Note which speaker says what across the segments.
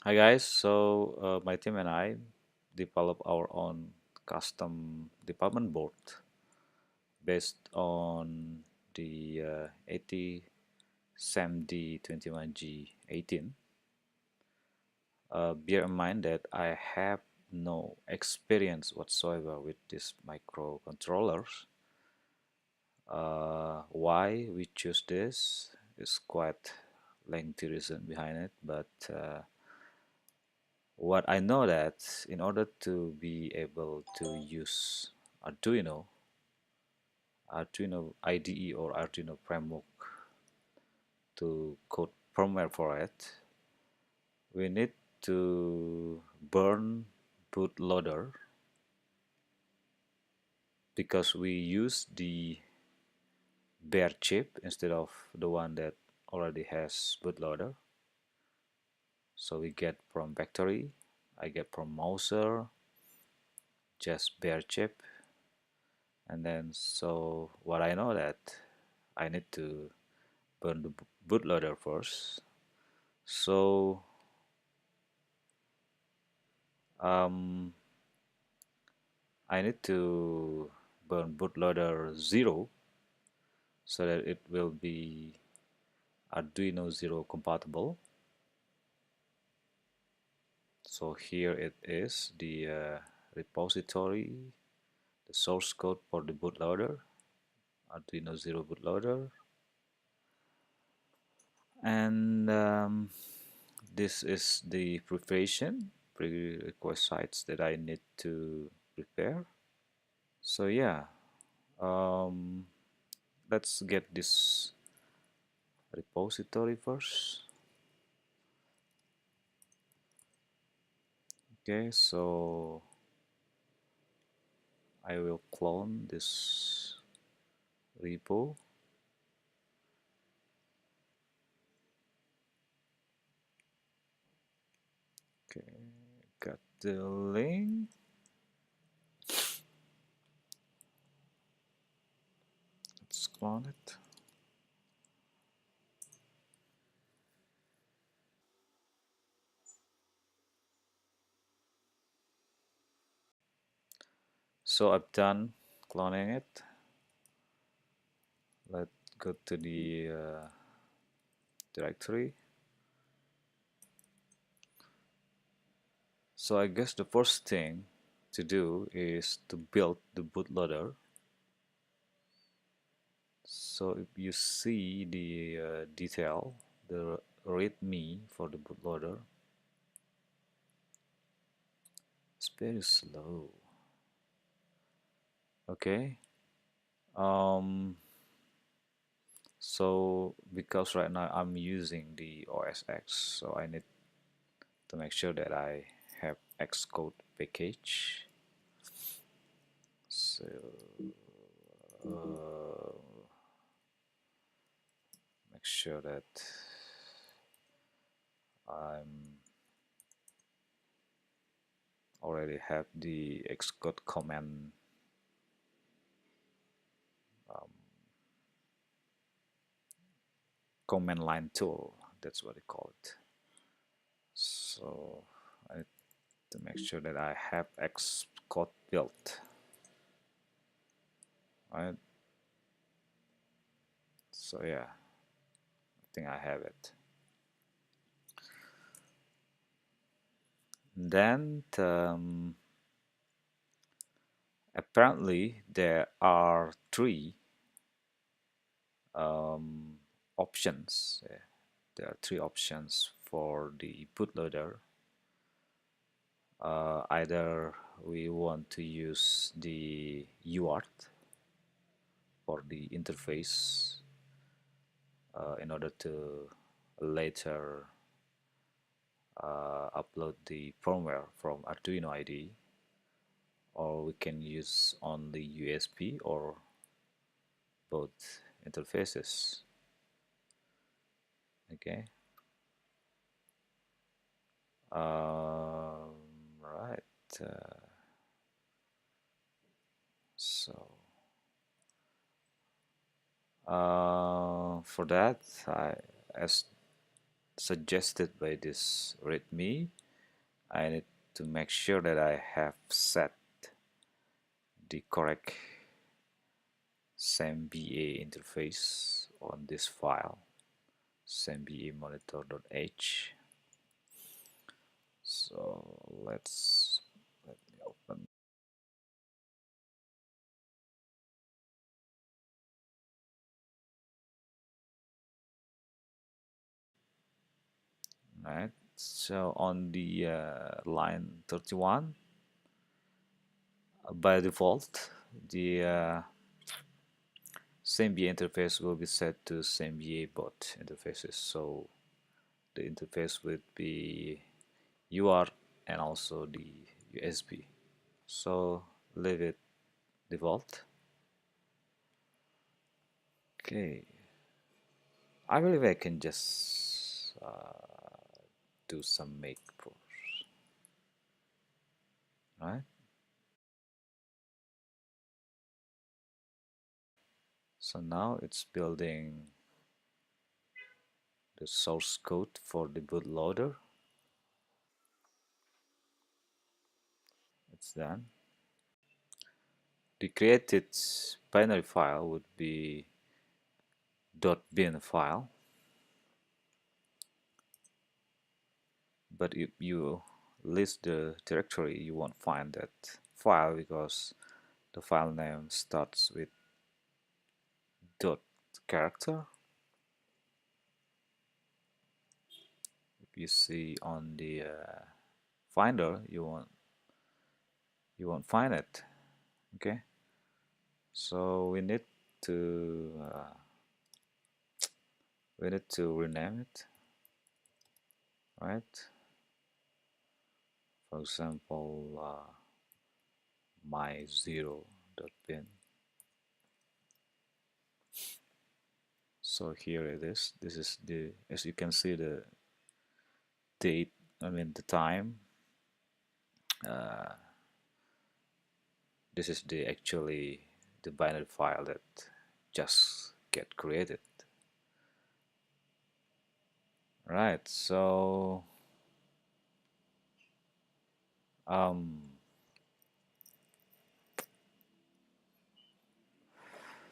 Speaker 1: Hi guys, so my team and I develop our own custom development board based on the ATSAMD21G18. Bear in mind that I have no experience whatsoever with these microcontrollers. Why we choose this is quite lengthy reason behind it, but what I know that in order to be able to use Arduino, Arduino IDE or Arduino framework to code firmware for it, we need to burn bootloader because we use the bare chip instead of the one that already has bootloader. So we get from factory, I get from Mouser, just bare chip, and then so what I know that I need to burn the bootloader first. So um, I need to burn bootloader Zero so that it will be Arduino Zero compatible. So here it is, the repository, the source code for the bootloader, Arduino Zero bootloader, and this is the prerequisites that I need to prepare. So yeah, um, let's get this repository first. Okay, so I will clone this repo. Okay, got the link. Let's clone it. So I've done cloning it. Let's go to the directory. So I guess the first thing to do is to build the bootloader. So if you see the detail, the readme for the bootloader, it's very slow. Okay. So because right now I'm using the OS X, so I need to make sure that I have Xcode package. So uh, make sure that I'm already have the Xcode um, command line tool. That's what they call it. So I need to make sure that I have Xcode built. Right. So yeah, I think I have it. Then apparently there are three um, options. There are three options for the bootloader. Either we want to use the UART for the interface in order to later upload the firmware from Arduino IDE, or we can use only USB or both interfaces. Okay. Right. So for that, as suggested by this readme, I need to make sure that I have set the correct SAMBA interface on this file, SAMBA monitor.h. So let me open. Right. So on the line 31, by default, the SAMBA interface will be set to SAMBA bot interfaces. So the interface would be UART and also the USB. So leave it default. Okay, I believe I can just do some make first, right? So now it's building the source code for the bootloader. It's done. The created binary file would be .bin file, but if you list the directory, you won't find that file because the file name starts with dot character. If you see on the finder, you won't find it. Okay, so to we need to rename it, right? For example, my zero.bin. So here it is. This is the, as you can see, the date, the time. This is the actually the binary file that just get created. Right, so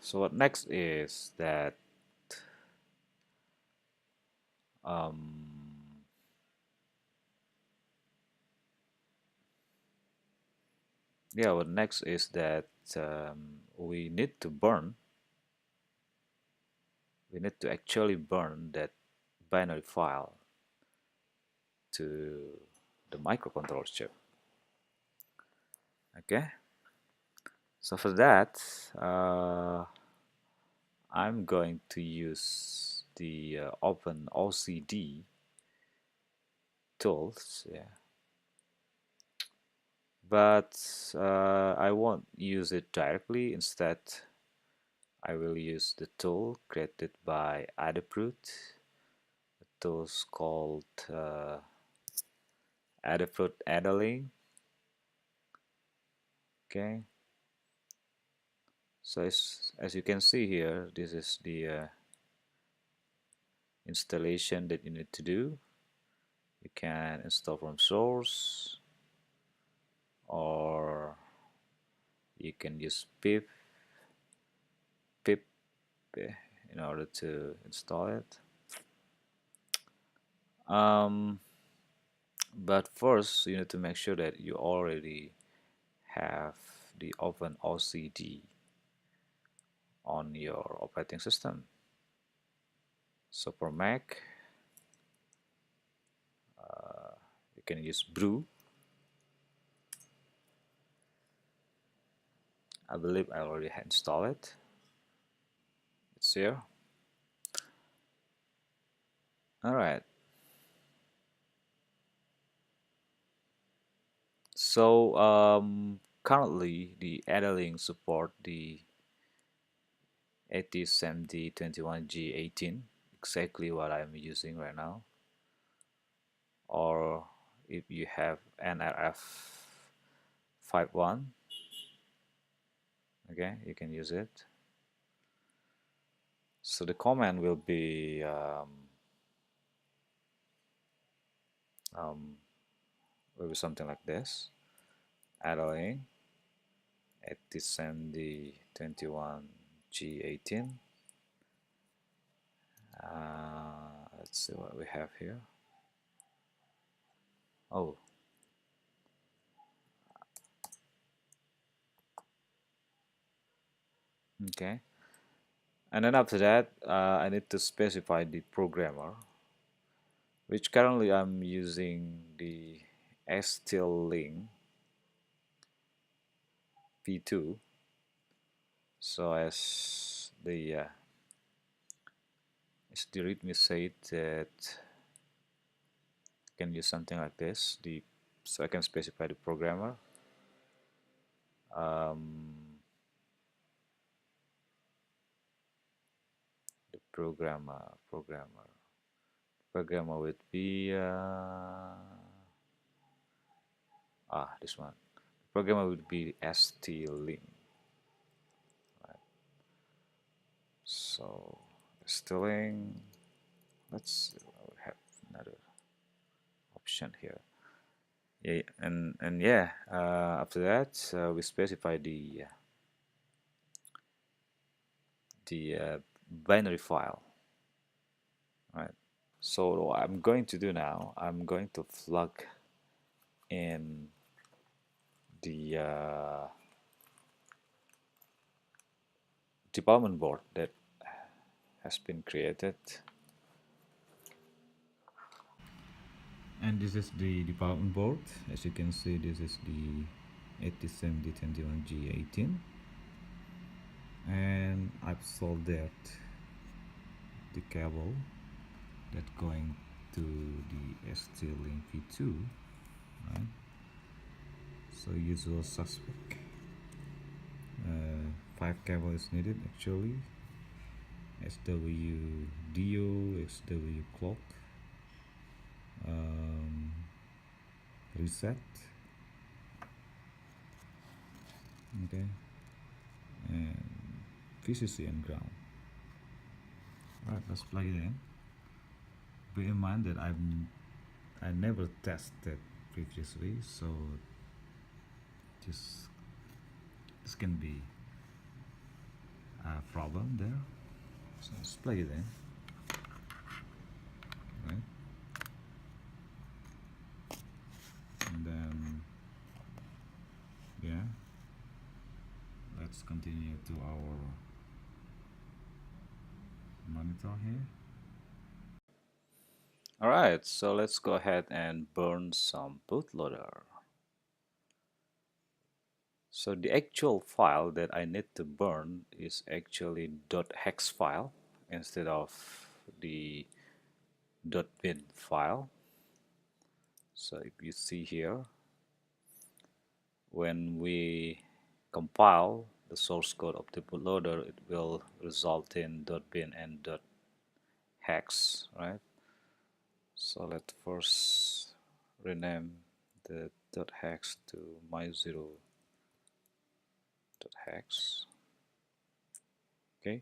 Speaker 1: so what next is that yeah, what next is that we need to actually burn that binary file to the microcontroller chip. Okay, so for that I'm going to use the OpenOCD tools, yeah, but I won't use it directly. Instead, I will use the tool created by Adafruit. The tool's called Adafruit Adderlink. Okay, so as you can see here, this is the installation that you need to do. You can install from source, or you can use pip in order to install it. But first you need to make sure that you already have the OpenOCD on your operating system. So for Mac, you can use brew. I believe I already had installed it. It's here. Alright. So currently the Adderlink support the ATSAMD21G18, exactly what I'm using right now. Or if you have NRF51, okay, you can use it. So the command will be maybe something like this. Idling ATSAMD21G18. Let's see what we have here. Oh, okay. And then after that, I need to specify the programmer, which currently I'm using the STLink v2. So as the README said that I can use something like this. So I can specify the programmer. The programmer would be this one. The programmer would be STLink. Right. So STLink. Let's have another option here. Yeah, and yeah. After that, we specify the binary file. Right. So what I'm going to do now, I'm going to plug in the development board that has been created. And this is the development board. As you can see, this is the ATSAMD21G18, and I've soldered the cable that's going to the ST-Link V2, right? So usual suspect. 5 cable is needed actually. SW-DO, SW-clock, reset, okay, and VCC and ground. Alright, let's plug it in. Bear in mind that I never tested previously, so this can be a problem there. So let's plug it in. Right. And then yeah, let's continue to our monitor here. Alright, so let's go ahead and burn some bootloader. So the actual file that I need to burn is actually .hex file instead of the .bin file. So if you see here, when we compile the source code of the bootloader, it will result in .bin and .hex, right? So let's first rename the .hex to my0.hex. Okay.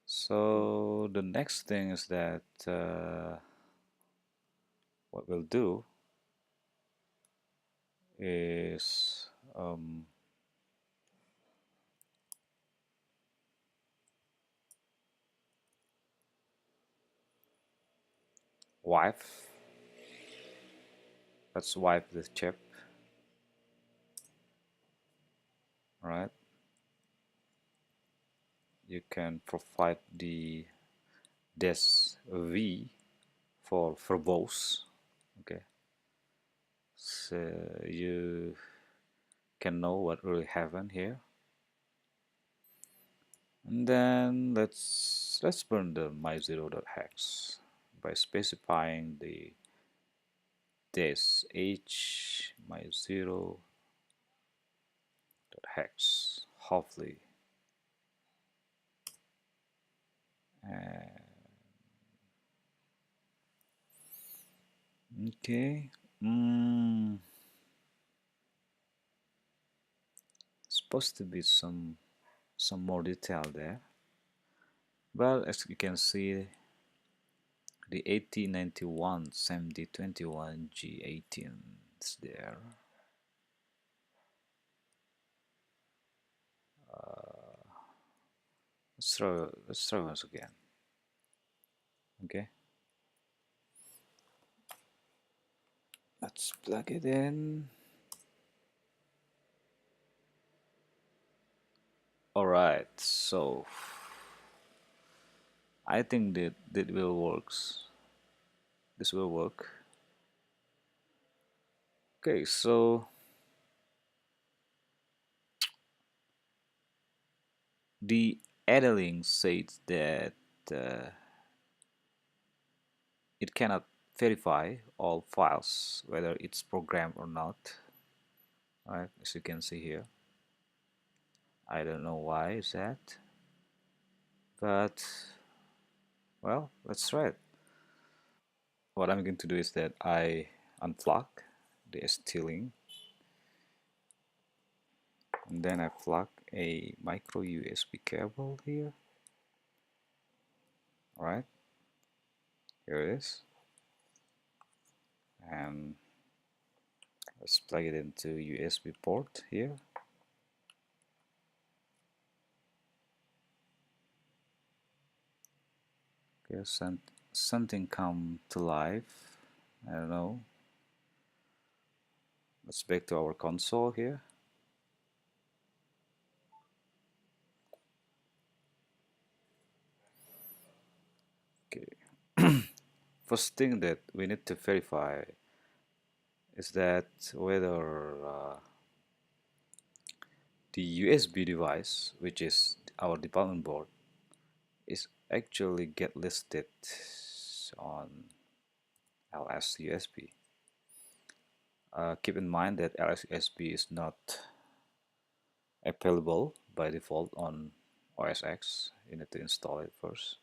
Speaker 1: So the next thing is that what we'll do is wipe. Let's wipe the chip. Right. You can provide the -v for verbose. Okay. So you can know what really happened here. And then let's burn the my0.hex by specifying the -h my0.hex hopefully. Okay. Supposed to be some more detail there, but as you can see, the AT91 ATSAMD21G18 is there. Let's try once again. Okay, let's plug it in. Alright, so I think that will works. This will work. Okay, so the editing says that uh, it cannot verify all files whether it's programmed or not. Alright, as you can see here. I don't know why is that, but well, let's try it. What I'm going to do is that I unplug the ST-Link and then I plug a micro USB cable here. Alright, here it is, and let's plug it into USB port here. Okay, something come to life. I don't know. Let's back to our console here. Okay. First thing that we need to verify is that whether the USB device, which is our development board, is actually get listed on LS USB. Keep in mind that LS USB is not available by default on OS X. You need to install it first.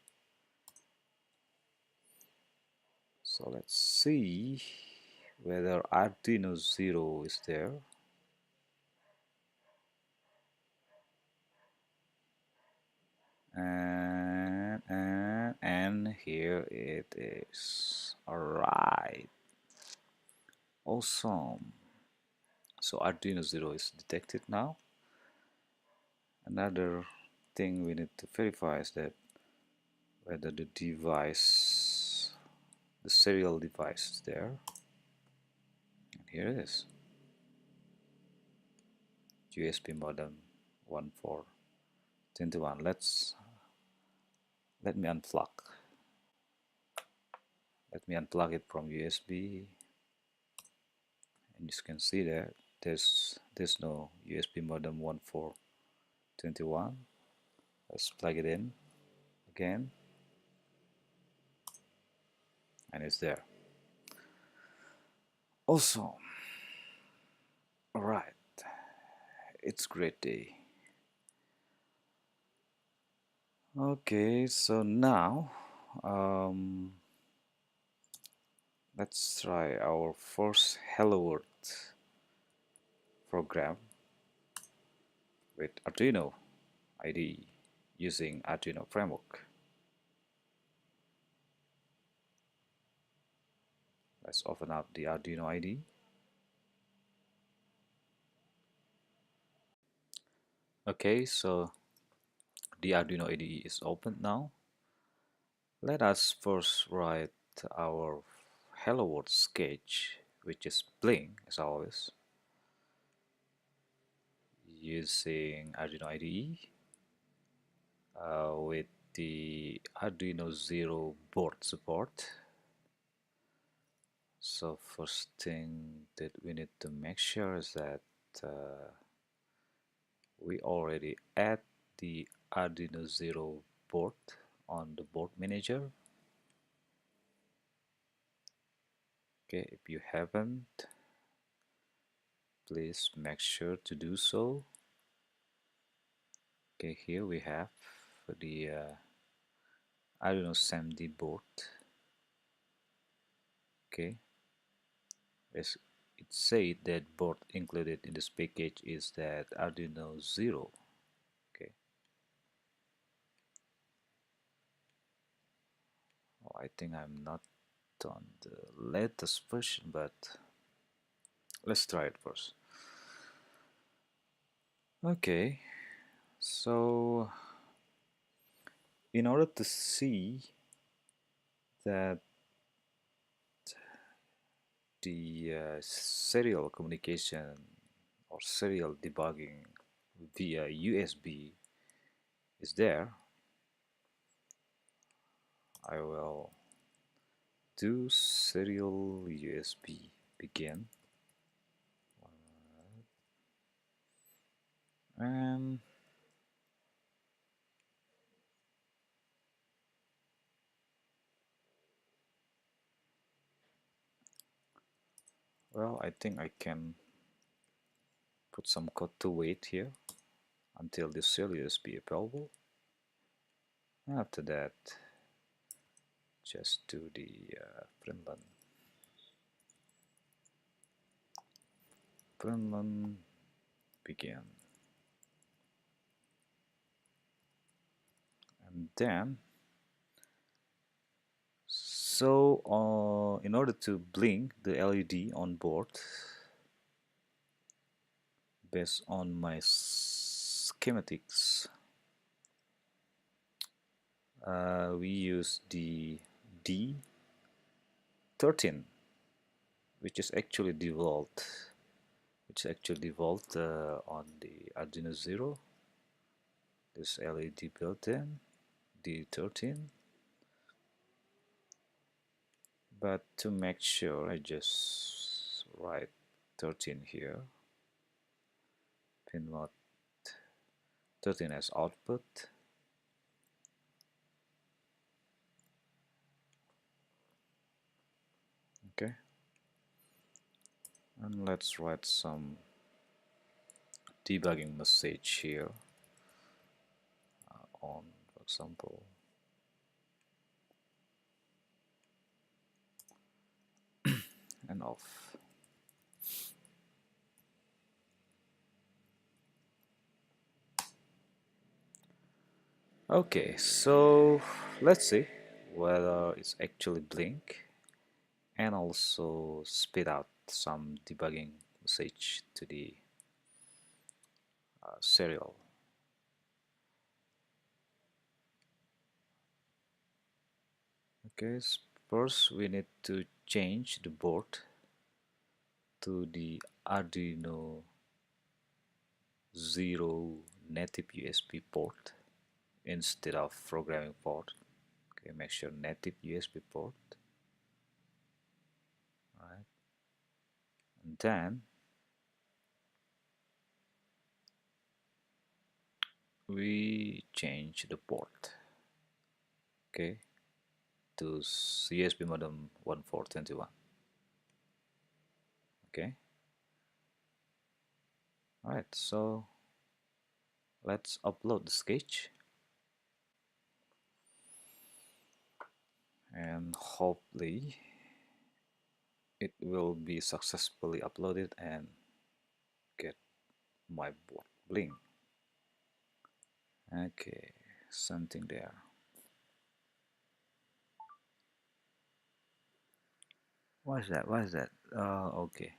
Speaker 1: So let's see whether Arduino Zero is there. And here it is. Alright, awesome. So Arduino Zero is detected now. Another thing we need to verify is that whether the device, the serial device is there. And here it is. USB modem 1421. Let me unplug. Let me unplug it from USB, and you can see that there's no USB modem 1421. Let's plug it in again, and it's there. Also, alright, it's great day. Okay, so now let's try our first Hello World program with Arduino IDE using Arduino framework. Let's open up the Arduino IDE. Okay, so the Arduino IDE is open now. Let us first write our Hello World sketch, which is playing as always, using Arduino IDE with the Arduino Zero board support. So first thing that we need to make sure is that we already add the Arduino Zero board on the board manager. Okay, if you haven't, please make sure to do so. Okay, here we have the Arduino SAMD board. Okay, as it said that board included in this package is that Arduino Zero. Okay, I think I'm not on the latest version, but let's try it first. Okay, so in order to see that the serial communication or serial debugging via USB is there, I will do serial USB begin, and well, I think I can put some code to wait here until the serial USB available. After that, just do the println begin, and then so in order to blink the LED on board based on my schematics, we use the D13, which is actually default, on the Arduino Zero. This LED built in D13, but to make sure I just write 13 here, pin mode 13 as output. Okay, and let's write some debugging message here on, for example, and off. Okay, so let's see whether it's actually blink, and also spit out some debugging message to the serial. Okay, first we need to change the board to the Arduino Zero native USB port instead of programming port. Okay, make sure native USB port. Right, and then we change the port, okay, to USB modem 1421. Okay, alright, so let's upload the sketch, and hopefully it will be successfully uploaded and get my board blink. Okay, something there. Why is that? Okay,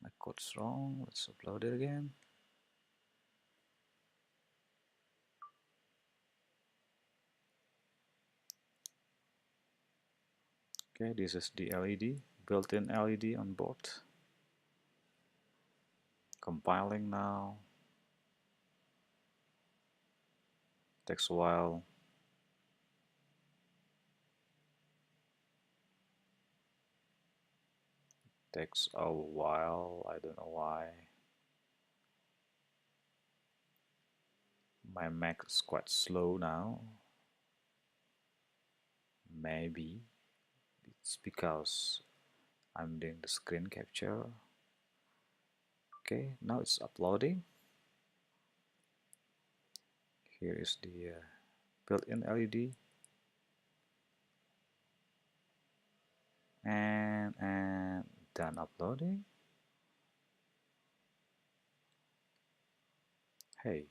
Speaker 1: my code's wrong. Let's upload it again. Okay, this is the LED, built-in LED on board. Compiling now. Takes a while. I don't know why. My Mac is quite slow now. Maybe it's because I'm doing the screen capture. Okay, now it's uploading. Here is the built-in LED, and done uploading. Hey,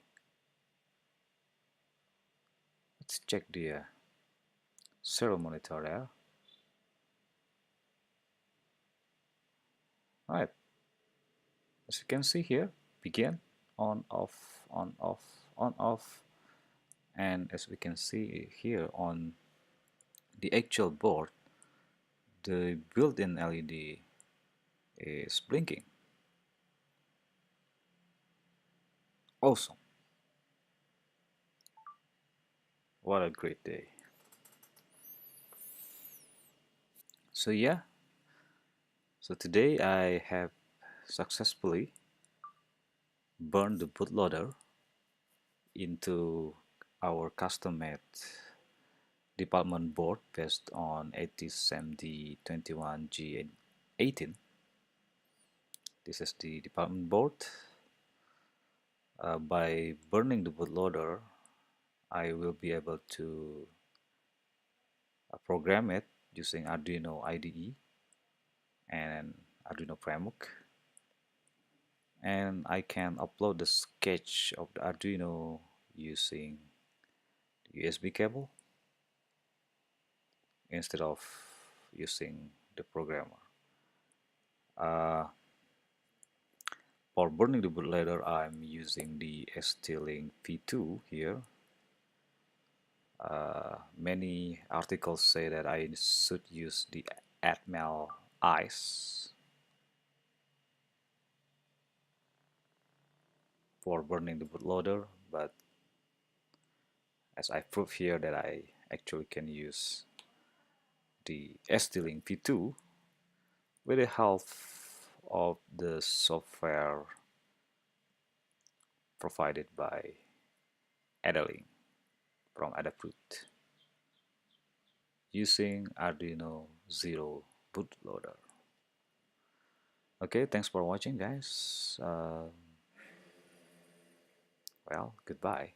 Speaker 1: let's check the serial monitor there. Right, as you can see here, begin, on, off, on, off, on, off, and as we can see here on the actual board, the built-in LED is blinking. Awesome. What a great day. So yeah, so today I have successfully burned the bootloader into our custom-made development board based on ATSAMD21G18. This is the development board. By burning the bootloader, I will be able to program it using Arduino IDE and Arduino framework, and I can upload the sketch of the Arduino using the USB cable instead of using the programmer. For burning the bootloader, I'm using the ST-Link V2 here. Many articles say that I should use the Atmel ICE for burning the bootloader, but as I prove here that I actually can use the ST-Link V2 with the help of the software provided by Andri from Adafruit using Arduino Zero bootloader. Okay, thanks for watching, guys. Well, goodbye.